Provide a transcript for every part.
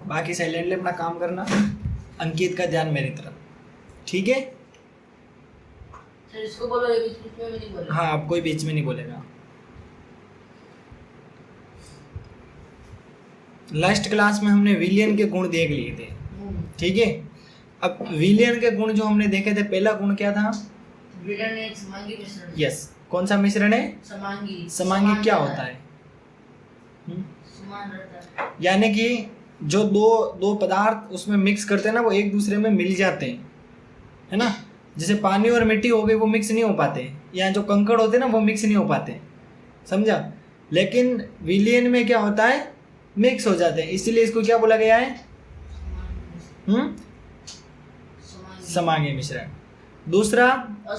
बाकी साइलेंटली अपना काम करना। अंकित का ध्यान मेरी तरफ, ठीक है? सर इसको बोलो, ये बीच में नहीं बोलो। हाँ, अब कोई बीच में नहीं बोलेगा। लास्ट क्लास में हमने विलियन के गुण देख लिए थे, ठीक है? अब विलियन के गुण जो हमने देखे थे, पहला गुण क्या था? विलियन एक समांगी मिश्रण। यस, कौन सा मिश्रण है? समांगी। समांगी क्या होता है? समान रहता है, यानी कि जो दो पदार्थ उसमें मिक्स करते हैं ना, वो एक दूसरे में मिल जाते हैं, है ना? जैसे पानी और मिट्टी हो गई, वो मिक्स नहीं हो पाते, या जो कंकड़ होते हैं ना, वो मिक्स नहीं हो पाते, समझा? लेकिन विलियन में क्या होता है? मिक्स हो जाते हैं, इसीलिए इसको क्या बोला गया है? समांगी मिश्रण। दूसरा,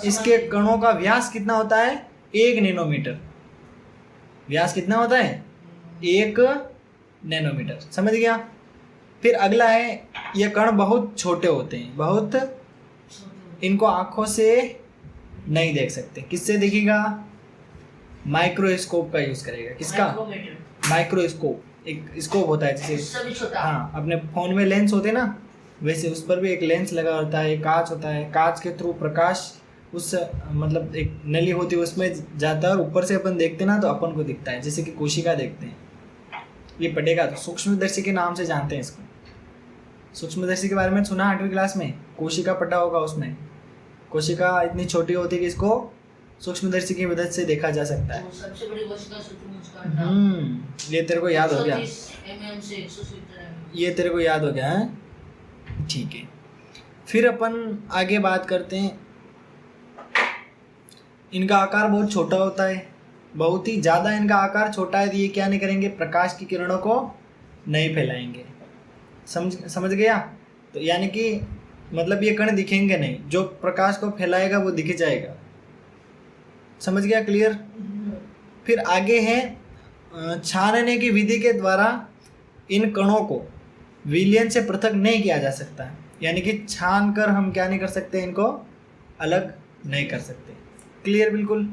इसके कणों का व्यास कितना होता है? 1 नैनोमीटर। व्यास कितना होता है? 1 नैनोमीटर, समझ गया? फिर अगला है, ये कण बहुत छोटे होते हैं, बहुत, इनको आंखों से नहीं देख सकते। किससे देखेगा? माइक्रोस्कोप का यूज करेगा। किसका? माइक्रोस्कोप। एक स्कोप होता है जैसे, हाँ, अपने फोन में लेंस होते हैं ना, वैसे उस पर भी एक लेंस लगा होता है, कांच होता है, कांच के थ्रू प्रकाश उस मतलब एक नली होती है उसमें जाता है, और ऊपर से अपन देखते ना तो अपन को दिखता है, जैसे कि कोशिका देखते हैं। ये पटेगा तो सूक्ष्मदर्शी के नाम से जानते हैं इसको। सूक्ष्मदर्शी के बारे में सुना 8वीं क्लास में? कोशिका पटा होगा, उसमें कोशिका इतनी छोटी होती है कि इसको सूक्ष्मदर्शी की मदद से देखा जा सकता है। सबसे बड़ी कोशिका सूक्ष्मदर्शी। ये तेरे को याद हो गया? 130 से 170 ये तेरे को याद हो गया है, ठीक है? फिर अपन आगे बात करते हैं। इनका आकार बहुत छोटा होता है, बहुत ही ज़्यादा इनका आकार छोटा है, तो ये क्या नहीं करेंगे? प्रकाश की किरणों को नहीं फैलाएंगे। समझ गया? तो यानी कि मतलब ये कण दिखेंगे नहीं, जो प्रकाश को फैलाएगा वो दिख जाएगा। समझ गया? क्लियर? फिर आगे है, छानने की विधि के द्वारा इन कणों को विलियन से पृथक नहीं किया जा सकता। यानी कि छान कर हम क्या नहीं कर सकते? इनको अलग नहीं कर सकते। क्लियर? बिल्कुल।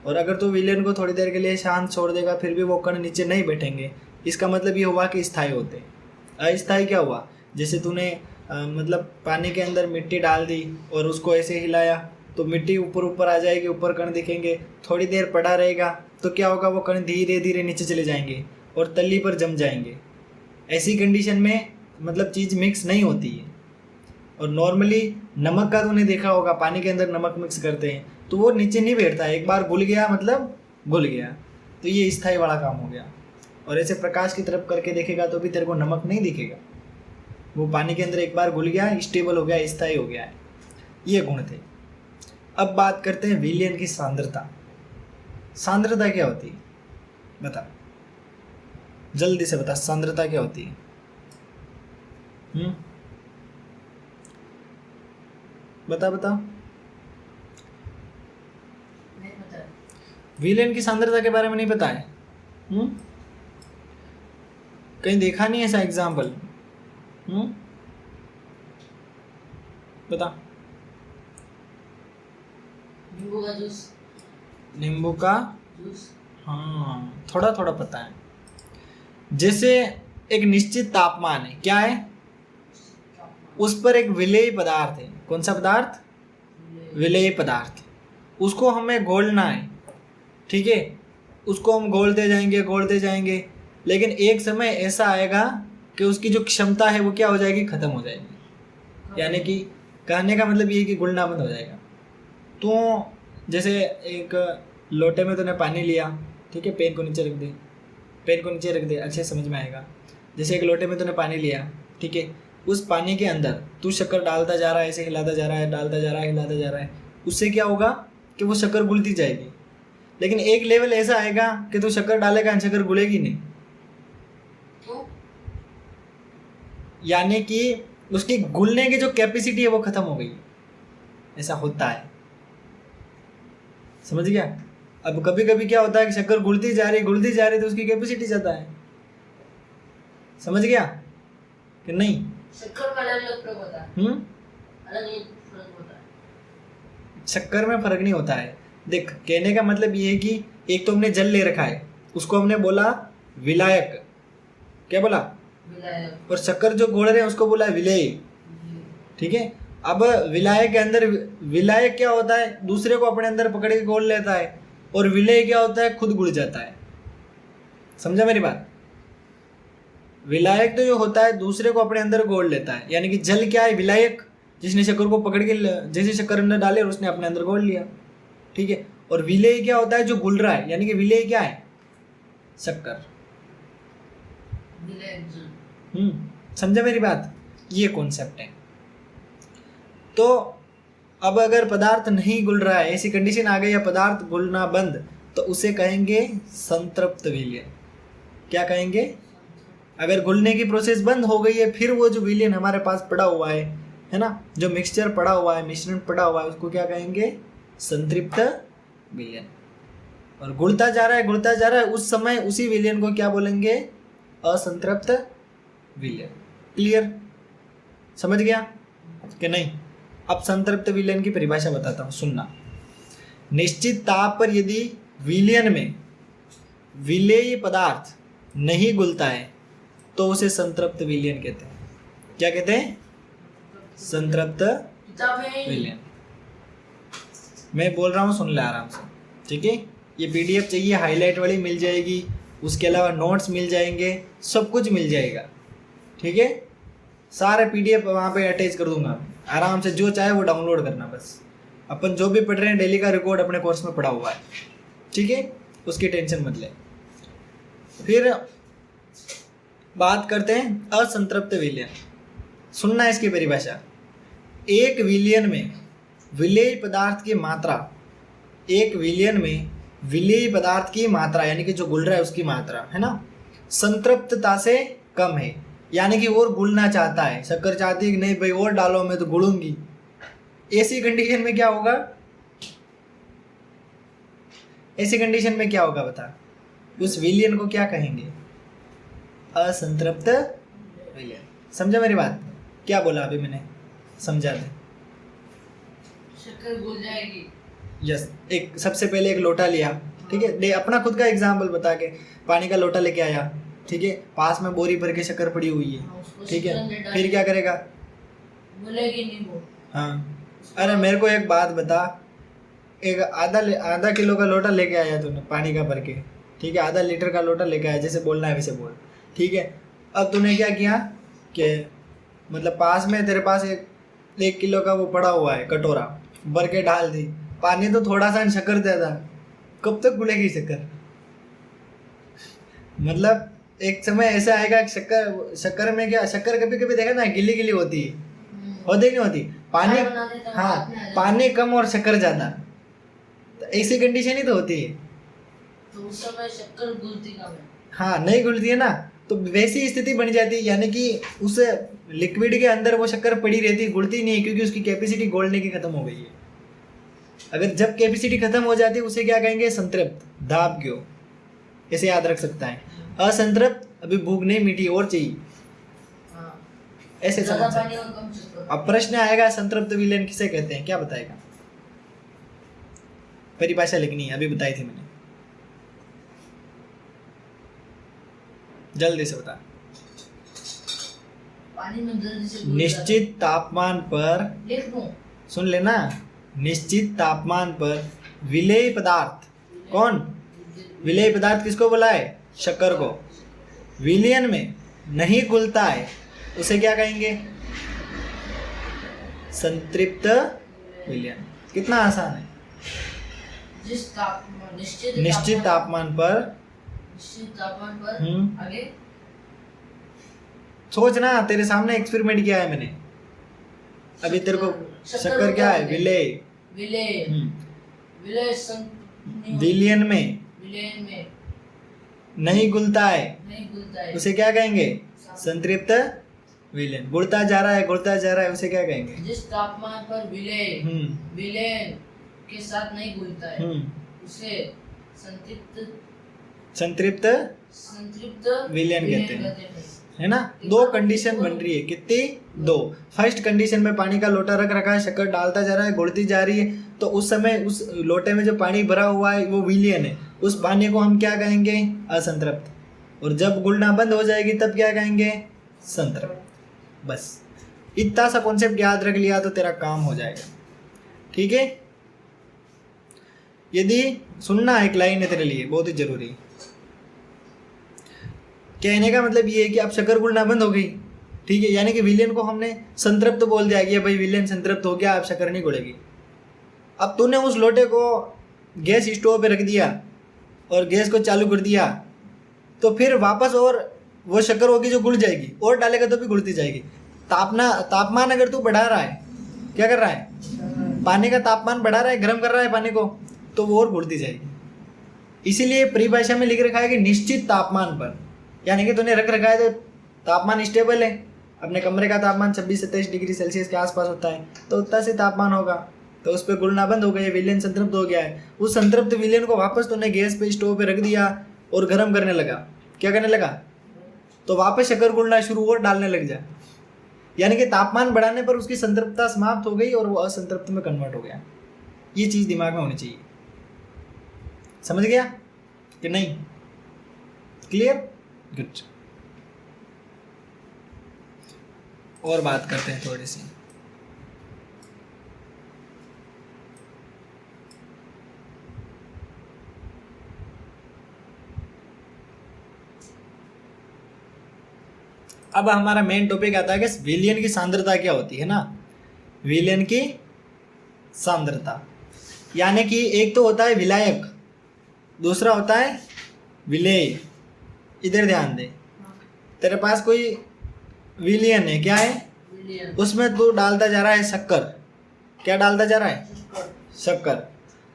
और अगर तो विलियन को थोड़ी देर के लिए शांत छोड़ देगा, फिर भी वो कण नीचे नहीं बैठेंगे, इसका मतलब ये हुआ कि स्थायी होते। अस्थायी क्या हुआ? जैसे तूने मतलब पानी के अंदर मिट्टी डाल दी और उसको ऐसे हिलाया, तो मिट्टी ऊपर ऊपर आ जाएगी, ऊपर कण दिखेंगे। थोड़ी देर पड़ा रहेगा तो क्या होगा? वो कण धीरे धीरे नीचे चले जाएंगे और तली पर जम जाएंगे। ऐसी कंडीशन में मतलब चीज़ मिक्स नहीं होती है। और नॉर्मली नमक का तूने देखा होगा, पानी के अंदर नमक मिक्स करते हैं तो वो नीचे नहीं बैठता है, एक बार घुल गया मतलब घुल गया। तो ये स्थायी वाला काम हो गया। और ऐसे प्रकाश की तरफ करके देखेगा तो भी तेरे को नमक नहीं दिखेगा, वो पानी के अंदर एक बार घुल गया, स्टेबल हो गया, स्थायी हो गया है। ये गुण थे। अब बात करते हैं विलियन की सांद्रता। सांद्रता क्या होती है? बता, जल्दी से बता, सांद्रता क्या होती है? बता। नहीं पता। विलियन की सांद्रता के बारे में नहीं पता है? कहीं देखा नहीं ऐसा एग्जाम्पल? बता। नींबू का जूस। नींबू का जूस। हाँ, थोड़ा थोड़ा पता है। जैसे एक निश्चित तापमान है, क्या है? उस पर एक विलेय पदार्थ है। कौन सा पदार्थ? विलेय पदार्थ। उसको हमें घोलना है, ठीक है? उसको हम घोलते जाएंगे, लेकिन एक समय ऐसा आएगा कि उसकी जो क्षमता है वो क्या हो जाएगी? खत्म हो जाएगी। यानी कि कहने का मतलब ये है कि घुलना बंद हो जाएगा। तो जैसे एक लोटे में तूने पानी लिया, ठीक है? पेन को नीचे रख दे, अच्छे समझ में आएगा। जैसे एक लोटे में तूने पानी लिया, ठीक है? उस पानी के अंदर तू शक्कर डालता जा रहा है, ऐसे हिलाता जा रहा है, हिलाता जा रहा है। उससे क्या होगा कि वो शक्कर घुलती जाएगी। लेकिन एक लेवल ऐसा आएगा कि तू शक्कर डालेगा, शक्कर घुलेगी नहीं। यानी कि उसकी घुलने की जो कैपेसिटी है वो खत्म हो गई। ऐसा होता है, समझ गया? अब कभी कभी क्या होता है कि शक्कर घुलती जा रही तो उसकी कैपेसिटी जाता है। समझ गया कि नहीं? शक्कर में अलग फर्क होता है। अलग फर्क होता है। शक्कर में फर्क नहीं होता है। देख, कहने का मतलब ये है कि एक तो हमने जल ले रखा है, उसको हमने बोला विलायक। क्या बोला? विलायक। और शक्कर जो घोल रहे हैं उसको बोला है विलेय। ठीक है, अब विलायक के अंदर विलायक क्या होता है, दूसरे को अपने अंदर पकड़ के घोल लेता है, और विलेय क्या होता है, खुद घुल जाता है। समझा मेरी बात? विलायक तो जो होता है दूसरे को अपने अंदर घोल लेता है, यानी कि जल क्या है, विलायक, जिसने शक्कर को पकड़ के जैसे शक्कर अंदर डाले और उसने अपने अंदर घोल लिया। ठीक है, और विलेय क्या होता है, जो घुल रहा है, यानी कि विलेय क्या है, शक्कर। विलायक समझा मेरी बात? ये कॉन्सेप्ट है। तो अब अगर पदार्थ नहीं घुल रहा है, ऐसी कंडीशन आ गई या पदार्थ घुलना बंद, तो उसे कहेंगे संतृप्त विलयन। क्या कहेंगे? अगर घुलने की प्रोसेस बंद हो गई है, फिर वो जो विलयन हमारे पास पड़ा हुआ है ना, जो मिक्सचर पड़ा हुआ है, मिश्रण पड़ा हुआ है, उसको क्या कहेंगे? संतृप्त विलयन। और घुलता जा रहा है, घुलता जा रहा है, उस समय उसी विलयन को क्या बोलेंगे? असंतृप्त विलयन। क्लियर? समझ गया कि नहीं? अब संतृप्त विलयन की परिभाषा बताता हूं, सुनना। निश्चित ताप पर यदि विलयन में विलेय पदार्थ नहीं घुलता है तो उसे संतृप्त विलयन कहते हैं। क्या कहते हैं? संतृप्त विलयन। मैं बोल रहा हूं, सुन ले आराम से। ठीक है, ये पीडीएफ चाहिए, हाईलाइट वाली मिल जाएगी, उसके अलावा नोट्स मिल जाएंगे, सब कुछ मिल जाएगा। ठीक है, सारे पीडीएफ वहाँ पे अटैच कर दूंगा, आराम से जो चाहे वो डाउनलोड करना। बस अपन जो भी पढ़ रहे हैं डेली का रिकॉर्ड अपने कोर्स में पढ़ा हुआ है। ठीक है, उसकी टेंशन मत ले। फिर बात करते हैं असंतृप्त विलयन। सुनना इसकी परिभाषा। एक विलयन में विलेय पदार्थ की मात्रा, एक विलयन में विलेय पदार्थ की मात्रा यानी कि जो घुल रहा है उसकी मात्रा, है ना, संतृप्तता से कम है, यानी कि और घुलना चाहता है। शक्कर चाहती है कि नहीं भाई और डालो, मैं तो घुलूंगी। ऐसी कंडीशन में क्या होगा? ऐसी कंडीशन में क्या होगा बता? उस विलयन को क्या कहेंगे? असंतृप्त विलयन। समझा मेरी बात? क्या बोला अभी मैंने? समझा दे। शक्कर घुल जाएगी। यस, एक सबसे पहले एक लोटा लिया। ठीक है, दे अपना खुद का एग्जाम्पल बता के, पानी का लोटा लेके आया। ठीक है, पास में बोरी भर के शक्कर पड़ी हुई है। ठीक है, फिर क्या करेगा? घुलेगी नहीं वो। हाँ, अरे मेरे को एक बात बता, एक आधा किलो का लोटा लेके आया तूने पानी का भर के। ठीक है, आधा लीटर का लोटा लेके आया, जैसे बोलना है वैसे बोल। ठीक है, अब तूने क्या किया कि मतलब पास में तेरे पास एक किलो का वो पड़ा हुआ है कटोरा, भर के डाल दी पानी, तो थोड़ा सा शक्कर दे था, कब तक घुलेगी शक्कर? मतलब एक समय ऐसा आएगा कि शक्कर में क्या, शक्कर कभी कभी देखा ना गिली गिली होती है, होती नहीं होती? पानी, हाँ, पानी कम और शक्कर ज्यादा, तो ऐसी कंडीशन ही तो होती है। तो उस समय शक्कर घुलती कम है। हाँ, नहीं घुलती है ना, तो वैसी स्थिति बन जाती है, यानी कि उस लिक्विड के अंदर वो शक्कर पड़ी रहती, घुलती नहीं है, क्योंकि उसकी कैपेसिटी घोलने की खत्म हो गई है। अगर जब कैपेसिटी खत्म हो जाती है उसे क्या कहेंगे? संतृप्त। दाब क्यों, ऐसे याद रख सकता है। असंतृप्त, अभी भूख नहीं मिटी और चाहिए, ऐसे समझ सकते हैं। अब प्रश्न आएगा संतृप्त विलयन किसे कहते हैं, क्या बताएगा? परिभाषा लिखनी है, अभी बताई थी मैंने, जल्दी से बता। पानी में जल्दी से निश्चित तापमान पर, लिख दूं? सुन लेना, निश्चित तापमान पर विलेय पदार्थ, कौन? विलेय पदार्थ किसको बोला है? शक्कर को। विलयन में नहीं घुलता है उसे क्या कहेंगे? संतृप्त विलयन। कितना आसान है। जिस तापमान निश्चित तापमान पर आगे सोच ना, तेरे सामने एक्सपेरिमेंट किया है मैंने अभी। तेरे को शक्कर क्या है? विलेय। विलयन में नहीं घुलता है उसे क्या कहेंगे? संतृप्त विलयन। घुलता जा रहा है, घुलता जा रहा है, उसे क्या कहेंगे? जिस तापमान पर विलयन के साथ नहीं घुलता है उसे संतृप्त विलयन कहते हैं, है ना। दो कंडीशन बन रही है, कितनी? दो। फर्स्ट कंडीशन में पानी का लोटा रख रखा है, शक्कर डालता जा रहा है, घुलती जा रही है, तो उस समय उस लोटे में जो पानी भरा हुआ है वो विलयन है, उस पानी को हम क्या कहेंगे? असंतृप्त। और जब घुलना बंद हो जाएगी तब क्या कहेंगे? संतृप्त। बस इतना सा कॉन्सेप्ट याद रख लिया तो तेरा काम हो जाएगा। ठीक है, यदि सुनना एक लाइन है तेरे लिए बहुत ही जरूरी। कहने का मतलब ये है कि अब शक्कर घुलना बंद हो गई। ठीक है, यानी कि विलेन को हमने संतृप्त बोल दिया कि भाई विलेन संतृप्त हो गया, अब शक्कर नहीं घुलेगी। अब तूने उस लोटे को गैस स्टोव पे रख दिया और गैस को चालू कर दिया, तो फिर वापस और वो शक्कर होगी जो घुल जाएगी, और डालेगा तो भी घुलती जाएगी। तापमान अगर तू बढ़ा रहा है, क्या कर रहा है, पानी का तापमान बढ़ा रहा है, गर्म कर रहा है पानी को, तो वो और घुलती जाएगी। इसीलिए परिभाषा में लिख रखा है कि निश्चित तापमान पर, यानी कि तूने रख रखा है तो तापमान स्टेबल है, अपने कमरे का तापमान 26-27 डिग्री सेल्सियस के आसपास होता है, तो उतना से तापमान होगा, तो उस पर घुलना बंद हो गया, विलेन संतृप्त हो गया है। उस संतृप्त विलेन को वापस तूने गैस पे स्टोव पे रख दिया और गर्म करने लगा, क्या करने लगा, तो वापस शक्कर घुलना शुरू और डालने लग जा। यानी कि तापमान बढ़ाने पर उसकी संतृप्तता समाप्त हो गई और वो असंतृप्त में कन्वर्ट हो गया। ये चीज़ दिमाग में होनी चाहिए। समझ गया कि नहीं? क्लियर? गुड। और बात करते हैं थोड़ी सी। अब हमारा मेन टॉपिक आता है कि विलयन की सांद्रता क्या होती है ना। विलयन की सांद्रता यानी कि एक तो होता है विलायक, दूसरा होता है विलेय। इधर ध्यान दे, तेरे पास कोई विलयन है, क्या है, उसमें तू डालता जा रहा है शक्कर। क्या डालता जा रहा है? शक्कर।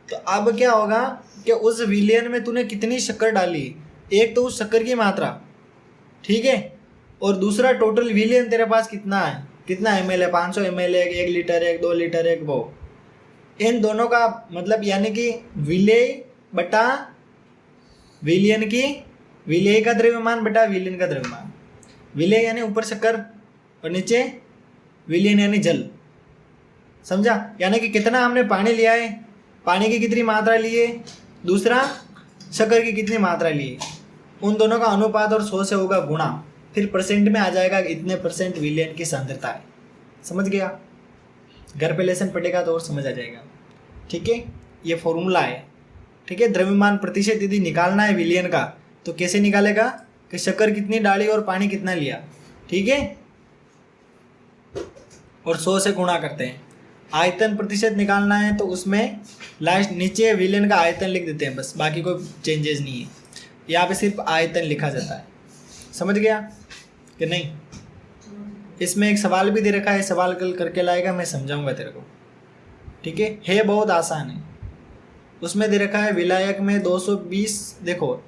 तो अब क्या होगा कि उस विलयन में तूने कितनी शक्कर डाली, एक तो उस शक्कर की मात्रा, ठीक है, और दूसरा टोटल विलयन तेरे पास कितना है, कितना ml है, 500 ml है, 1 लीटर है, 2 लीटर है, वो इन दोनों का मतलब यानी कि विलेय बटा विलयन की, विलेय का द्रव्यमान बटा विलयन का द्रव्यमान। विलेय यानी ऊपर शक्कर और नीचे विलयन यानी जल। समझा? यानी कि कितना हमने पानी लिया है, पानी की कितनी मात्रा ली है, दूसरा शक्कर की कितनी मात्रा ली है, उन दोनों का अनुपात और 100 से होगा गुणा, फिर परसेंट में आ जाएगा इतने % विलयन की सांद्रता है। समझ गया? घर पे लेसन पढ़ेगा तो और समझ आ जाएगा। ठीक है, ये फॉर्मूला है। ठीक है, द्रव्यमान प्रतिशत यदि निकालना है विलयन का तो कैसे निकालेगा कि शक्कर कितनी डाली और पानी कितना लिया, ठीक है, और 100 से गुणा करते हैं। आयतन प्रतिशत निकालना है तो उसमें लास्ट नीचे विलयन का आयतन लिख देते हैं, बस बाकी कोई चेंजेस नहीं है। यहाँ पे सिर्फ आयतन लिखा जाता है। समझ गया कि नहीं? इसमें एक सवाल भी दे रखा है, सवाल कल करके लाएगा, मैं समझाऊंगा तेरे को। ठीक है बहुत आसान है। उसमें दे रखा है विलायक में 220, देखो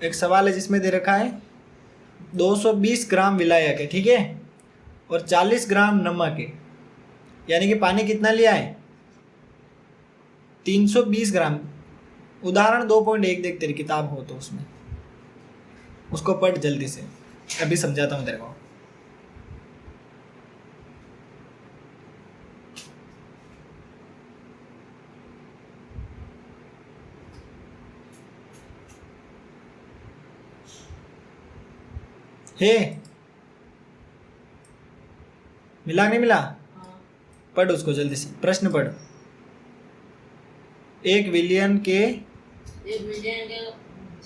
एक सवाल है जिसमें दे रखा है 220 ग्राम विलायक है, ठीक है, और 40 ग्राम नमक है, यानी कि पानी कितना लिया है, 320 ग्राम। उदाहरण 2.1 देख, तेरी किताब हो तो उसमें उसको पढ़ जल्दी से, अभी समझाता हूँ तेरे को। हे मिला नहीं मिला? पढ़ उसको जल्दी से, प्रश्न पढ़। एक विलयन के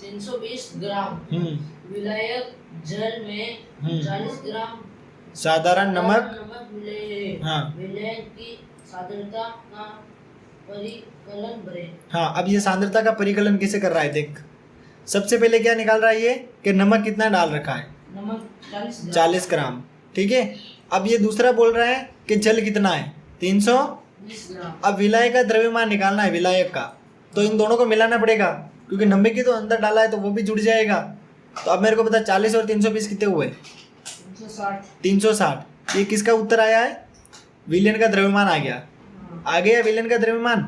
320 ग्राम विलायक जल में 40 ग्राम साधारण नमक मिले। हाँ, विलयन की सांद्रता का परिकलन करें। हाँ, अब ये सांद्रता का परिकलन कैसे कर रहा है देख। सबसे पहले क्या निकाल रहा है ये कि नमक कितना डाल रखा है, नमक 40 ग्राम, ठीक है। अब ये दूसरा बोल रहा है कि जल कितना है, 320 ग्राम। अब विलायक का द्रव्यमान निकालना है विलायक का, तो इन दोनों को मिलाना पड़ेगा क्योंकि नमक की तो अंदर डाला है तो वो भी जुड़ जाएगा। तो अब मेरे को पता 40 और 320 कितने हुए, 360। ये किसका उत्तर आया है, विलयन का द्रव्यमान आ गया। आ गया विलयन का द्रव्यमान।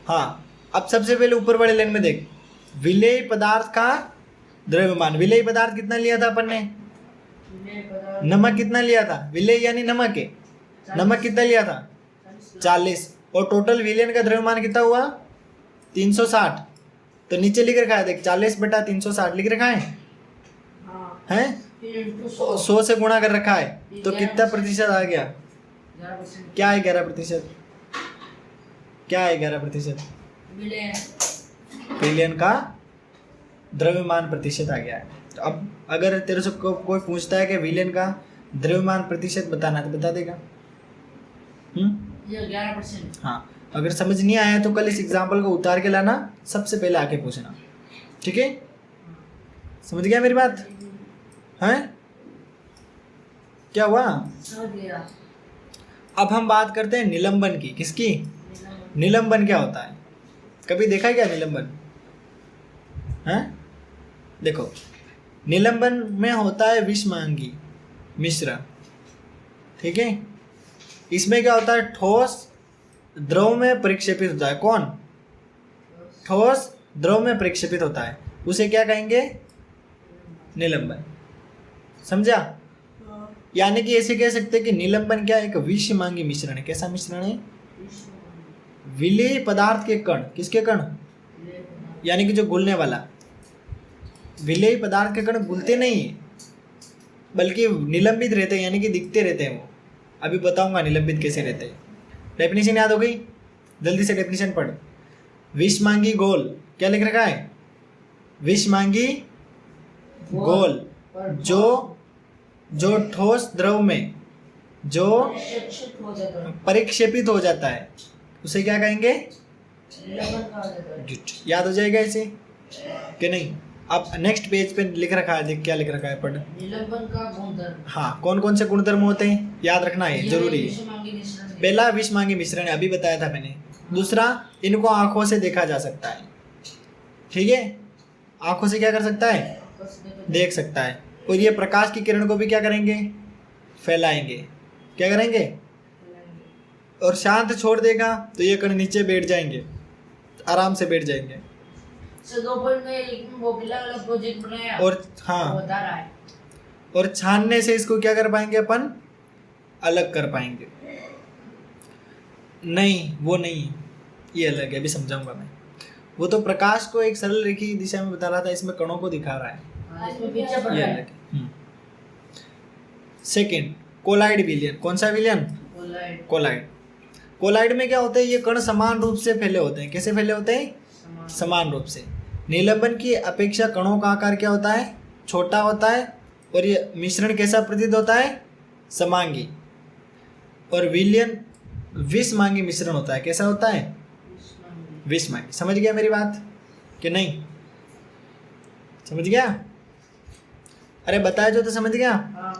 हाँ, अब सबसे पहले ऊपर वाले लाइन में देख, विलेय पदार्थ का द्रव्यमान। विलेय पदार्थ कितना लिया था अपन ने, नमक कितना लिया था, विलेय यानी नमक है, नमक कितना लिया था 40, और टोटल विलयन का द्रव्यमान कितना हुआ 360। तो नीचे लिख रखा है देख 40 बटा 360 लिख रखा है, हैं? फिर इंटू 100 100 से गुणा कर रखा है तो कितना प्रतिशत आ गया? 11%। क्या है 11%? क्या है 11%? मिलियन। बिलियन का द्रव्यमान प्रतिशत आ गया है। तो अब अगर तेरे से कोई पूछता है कि बिलियन का द्रव्यमान प्रतिशत बताना तो बता देगा। ये 11%। हाँ, अगर समझ नहीं आया तो कल इस एग्जाम्पल को उतार के लाना, सबसे पहले आके पूछना, ठीक है? समझ गया मेरी बात? हैं? क्या हुआ? समझ गया। अब हम बात करते हैं निलंबन की। किसकी? निलंबन क्या होता है? कभी देखा क्या निलंबन? हैं? देखो, निलंबन में होता है विषमांगी मिश्रण, ठीक है? इसमें क्या होता है? ठोस द्रव में परिक्षेपित होता है। कौन? ठोस द्रव में परिक्षेपित होता है, उसे क्या कहेंगे? निलंबन। समझा? यानी कि ऐसे कह सकते हैं कि निलंबन क्या है? एक विषमांगी मिश्रण है। कैसा मिश्रण है? विलेय पदार्थ के कण। किसके कण? यानी कि जो घुलने वाला। विलेय पदार्थ के कण घुलते नहीं है, बल्कि निलंबित रहते हैं, यानी कि दिखते रहते हैं वो। अभी बताऊंगा निलंबित कैसे रहते हैं। डेफिनेशन याद हो गई? जल्दी से डेफिनेशन पढ़। विषमांगी घोल। क्या लिख रखा है? विषमांगी घोल जो ठोस द्रव में जो परिक्षेपित हो जाता है उसे क्या कहेंगे? याद हो जाएगा इसे कि नहीं? अब नेक्स्ट पेज पे लिख रखा है, देख क्या लिख रखा है, पढ़। निलंबन का गुणधर्म। हाँ, कौन कौन से गुणधर्म होते हैं याद रखना है, जरूरी है। पहला विषमांगी मिश्रण है, अभी बताया था मैंने। दूसरा, इनको आंखों से देखा जा सकता है, ठीक है? आंखों से क्या कर सकता है? देख सकता है। और ये प्रकाश की किरण को भी क्या करेंगे? फैलाएंगे। क्या करेंगे? और शांत छोड़ देगा तो ये कण नीचे बैठ जाएंगे, आराम से बैठ जाएंगे। प्रोजेक्ट बनाया और हाँ, बता रहा है। और छानने से इसको क्या कर पाएंगे अपन? अलग कर पाएंगे। नहीं, वो नहीं, ये अलग है, अभी समझाऊंगा मैं। वो तो प्रकाश को एक सरल रेखी दिशा में बता रहा था, इसमें कणों को दिखा रहा है, इसमें पीछे पड़ ये रहा अलग है। है। सेकेंड, कोलाइड विलयन। कौन सा विलयन? कोलाइड। कोलाइड में क्या होता है? ये कण समान रूप से फैले होते हैं। कैसे फैले होते हैं? समान रूप से। निलंबन की अपेक्षा कणों का आकार क्या होता है? छोटा होता है। और ये मिश्रण कैसा प्रतीत होता है? समांगी। और विलयन विषमांगी मिश्रण होता है। कैसा होता है? विषमांगी। समझ गया मेरी बात कि नहीं? समझ गया? अरे बताया जो तो समझ गया।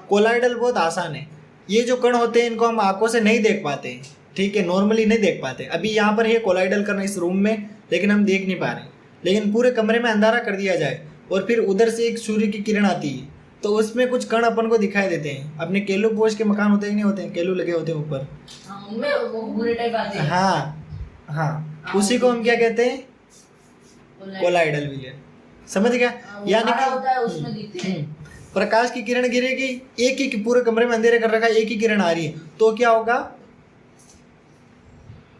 कोलाइडल बहुत आसान है। ये जो कण होते हैं इनको हम आंखों से नहीं देख पाते हैं, ठीक है? नॉर्मली नहीं देख पाते। अभी यहाँ पर है कोलाइडल कण इस रूम में, लेकिन हम देख नहीं पा रहे। लेकिन पूरे कमरे में अंधारा कर दिया जाए और फिर उधर से एक सूर्य की किरण आती है तो उसमें कुछ कण अपन को दिखाई देते हैं। अपने केलू पोष के मकान होते हैं नहीं होते हैं? केलू लगे होते हैं ऊपर। उनमें वो भूरे टाइप आते हैं। हाँ हाँ, उसी को हम क्या कहते हैं? कोलाइडल विलयन। समझ गया? यानी कि होता है उसमें दिखते हैं। प्रकाश की किरण गिरेगी, एक ही पूरे कमरे में अंधेरे कर रखा है, एक ही किरण आ रही है तो क्या होगा?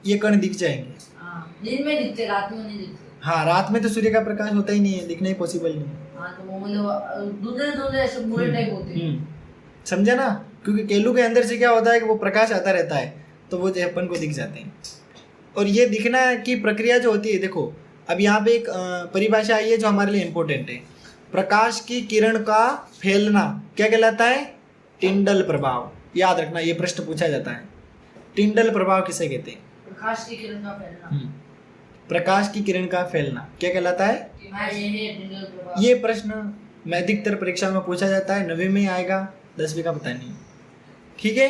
ये कण दिख जाएंगे। दिन में दिखते, रात में नहीं दिखते। हाँ, रात में तो सूर्य का प्रकाश होता ही नहीं है, दिखना ही पॉसिबल नहीं है। हाँ, तो वो मतलब धुंधले ऐसे भूरे टाइप होते हैं। समझा ना? क्योंकि केलू के अंदर से क्या होता है कि वो प्रकाश आता रहता है तो वो जो अपन को दिख जाते हैं। और ये दिखना की प्रक्रिया जो होती है, देखो अब यहाँ पे एक परिभाषा आई है जो हमारे लिए इम्पोर्टेंट है। प्रकाश की किरण का फैलना क्या कहलाता है? टिंडल प्रभाव। याद रखना, ये प्रश्न पूछा जाता है। टिंडल प्रभाव किसे कहते हैं? प्रकाश की किरण का फैलना। प्रकाश की किरण का फैलना क्या कहलाता है? टिंडल प्रभाव। ये प्रश्न में अधिकतर परीक्षा में पूछा जाता है। 9वीं में आएगा, 10वीं का पता नहीं, ठीक है?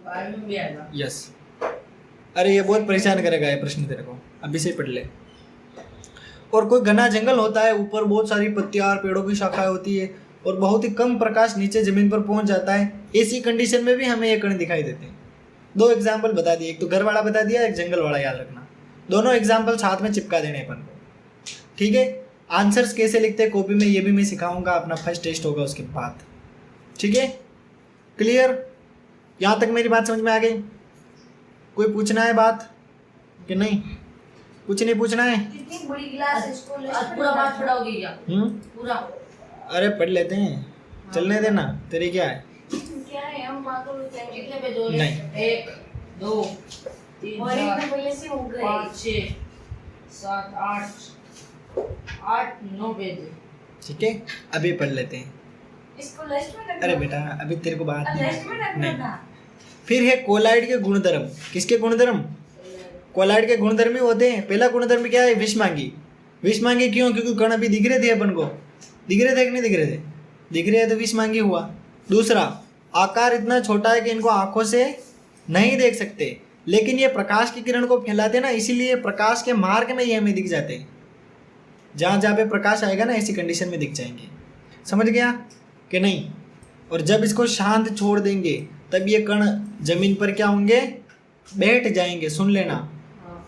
12वीं में भी आएगा। यस। अरे ये बहुत परेशान करेगा ये प्रश्न तेरे को, अभी से पढ़ ले। और कोई घना जंगल होता है, ऊपर बहुत सारी पत्तियां और पेड़ों की शाखाएं होती है और बहुत ही कम प्रकाश नीचे जमीन पर पहुंच जाता है। ऐसी कंडीशन में भी हमें ये कण दिखाई देते हैं। 2 एग्जाम्पल बता दिए, एक तो घर वाला बता दिया, एक जंगल वाला। याद रखना, दोनों एग्जाम्पल साथ में चिपका देने अपन को, ठीक है? आंसर्स कैसे लिखते हैं कॉपी में ये भी मैं सिखाऊंगा, अपना फर्स्ट टेस्ट होगा उसके बाद, ठीक है? क्लियर? यहाँ तक मेरी बात समझ में आ गई? कोई पूछना है बात कि नहीं? कुछ नहीं पूछना है? कितनी बड़ी क्लास है इसको? पूरा पाठ पढ़ाओगे क्या? पूरा? अरे पढ़ लेते हैं, चलने देना, तेरी क्या है? क्या है, हम पागल हो जाएंगे। कितने पेज हो रहे? नहीं। 1 2 3 और 4 इतने पहले से हो गए। 5 6 7 8 9 पेज है। ठीक है, अभी पढ़ लेते हैं। इसको लास्ट में रखना। अरे बेटा अभी तेरे को बात अब लास्ट में नहीं, रखना नहीं। था। फिर है कोलाइड के गुणधर्म। किसके गुणधर्म? कोलाइड के गुणधर्म ही होते हैं। पहला गुणधर्म क्या है? विषमांगी। विषमांगी क्यों? क्योंकि कण अभी दिख रहे थे अपन को, दिख रहे थे कि नहीं दिख रहे थे? दिख रहे हैं तो विषमांगी हुआ। दूसरा, आकार इतना छोटा है कि इनको आंखों से नहीं देख सकते, लेकिन ये प्रकाश की किरण को फैलाते ना, इसीलिए प्रकाश के मार्ग में ये हमें दिख जाते हैं। जहाँ जहाँ पे प्रकाश आएगा ना, ऐसी कंडीशन में दिख जाएंगे। समझ गया कि नहीं? और जब इसको शांत छोड़ देंगे तब ये कण जमीन पर क्या होंगे? बैठ जाएंगे। सुन लेना, हाँ।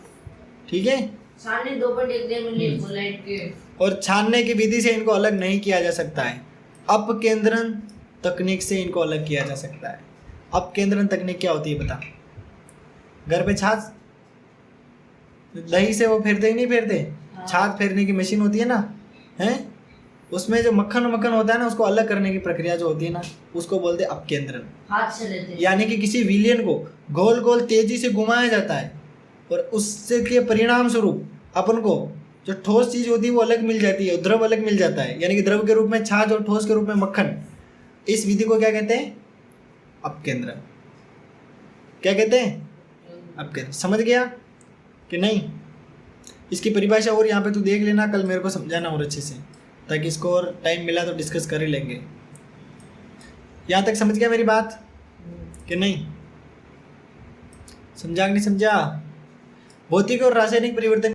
ठीक है? सामने 2.1 मिली कोलाइड के। और छानने की विधि से इनको अलग नहीं किया जा सकता है। अपकेंद्रण तकनीक से इनको अलग किया जा सकता है। अपकेंद्रण तकनीक क्या होती है बता? घर पे छाछ दही से वो फेरते ही नहीं फेरते? हाँ। छाछ फेरने की मशीन होती है ना, हैं? उसमें जो मक्खन मक्खन होता है ना, उसको अलग करने की प्रक्रिया जो होती है ना, उसको बोलते हैं अपकेंद्रण। हाथ से लेते हैं। यानी कि किसी विलियन को गोल गोल तेजी से घुमाया जाता है और उससे के परिणाम स्वरूप अपन को जो ठोस चीज होती है वो अलग मिल जाती है, द्रव अलग मिल जाता है। यानी कि द्रव के रूप में छाछ और ठोस के रूप में मक्खन। इस विधि को क्या कहते हैं? अपकेंद्रण। क्या कहते हैं? अपकेंद्रण। समझ गया कि नहीं? इसकी परिभाषा और यहाँ पे तू देख लेना, कल मेरे को समझाना और अच्छे से, ताकि इसको और टाइम मिला तो डिस्कस कर ही लेंगे। यहाँ तक समझ गया मेरी बात कि नहीं? समझा कि नहीं समझा? भौतिक और रासायनिक परिवर्तन